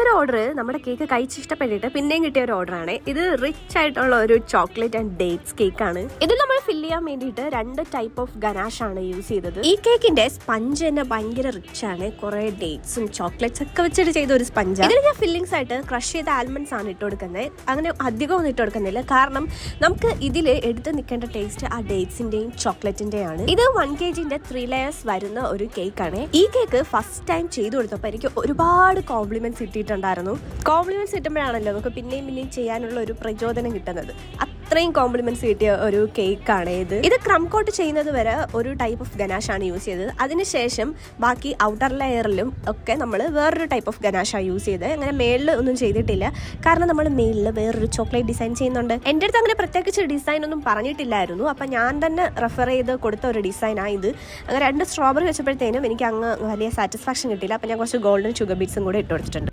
ഒരു ഓർഡർ നമ്മുടെ കേക്ക് കഴിച്ചിഷ്ടപ്പെട്ടിട്ട് പിന്നെയും കിട്ടിയ ഒരു ഓർഡറാണ്. ഇത് റിച്ച് ആയിട്ടുള്ള ഒരു ചോക്ലേറ്റ് ആൻഡ് ഡേറ്റ്സ് കേക്ക് ആണ്. ഇത് നമ്മൾ ഫില്ല് ചെയ്യാൻ വേണ്ടിയിട്ട് 2 ടൈപ്പ് ഓഫ് ഗനാഷ് ആണ് യൂസ് ചെയ്തത്. ഈ കേക്കിന്റെ സ്പഞ്ച് തന്നെ ഭയങ്കര റിച്ച് ആണ്. കുറെ ഡേറ്റ്സും ചോക്ലേറ്റ്സ് ഒക്കെ വെച്ചിട്ട് ചെയ്ത ഒരു സ്പഞ്ച്. ഇതിൽ ഞാൻ ഫില്ലിങ്സ് ആയിട്ട് ക്രഷ് ചെയ്ത ആൽമണ്ട്സ് ആണ് ഇട്ട് കൊടുക്കുന്നത്. അങ്ങനെ അധികം ഒന്നും ഇട്ട് കൊടുക്കുന്നില്ല, കാരണം നമുക്ക് ഇതിൽ എടുത്ത് നിൽക്കേണ്ട ടേസ്റ്റ് ആ ഡേറ്റ്സിന്റെയും ചോക്ലേറ്റിന്റെയും ആണ്. ഇത് 1 kg 3 ലെയേഴ്സ് വരുന്ന ഒരു കേക്ക് ആണ്. ഈ കേക്ക് ഫസ്റ്റ് ടൈം ചെയ്തു കൊടുത്തപ്പോൾ എനിക്ക് ഒരുപാട് കോംപ്ലിമെന്റ്സ് കിട്ടിയിട്ടുണ്ടായിരുന്നു. കോംപ്ലിമെന്റ്സ് കിട്ടുമ്പോഴാണല്ലോ നമുക്ക് പിന്നെയും ചെയ്യാനുള്ള ഒരു പ്രചോദനം കിട്ടുന്നത്. അത്രയും കോംപ്ലിമെന്റ്സ് കിട്ടിയ ഒരു കേക്കാണ് ഇത് ക്രം കോട്ട് ചെയ്യുന്നത് വരെ ഒരു ടൈപ്പ് ഓഫ് ഗനാഷ് ആണ് യൂസ് ചെയ്തത്. അതിനുശേഷം ബാക്കി ഔട്ടർ ലെയറിലും ഒക്കെ നമ്മൾ വേറൊരു ടൈപ്പ് ഓഫ് ഗനാഷാണ് യൂസ് ചെയ്തത്. അങ്ങനെ മേളിൽ ഒന്നും ചെയ്തിട്ടില്ല, കാരണം നമ്മൾ മേളിൽ വേറൊരു ചോക്ലേറ്റ് ഡിസൈൻ ചെയ്യുന്നുണ്ട്. എൻ്റെ അടുത്ത് അങ്ങനെ പ്രത്യേകിച്ച് ഡിസൈൻ ഒന്നും പറഞ്ഞിട്ടില്ലായിരുന്നു. അപ്പം ഞാൻ തന്നെ റെഫർ ചെയ്ത് കൊടുത്ത ഒരു ഡിസൈനാണ് ഇത്. അങ്ങനെ 2 സ്ട്രോബെറി വെച്ചപ്പോഴത്തേനും എനിക്ക് അങ്ങ് വലിയ സാറ്റിസ്ഫാക്ഷൻ കിട്ടിയില്ല. അപ്പം ഞാൻ കുറച്ച് ഗോൾഡൻ ഷുഗർ ബീറ്റ്സും കൂടെ ഇട്ട് കൊടുത്തിട്ടുണ്ട്.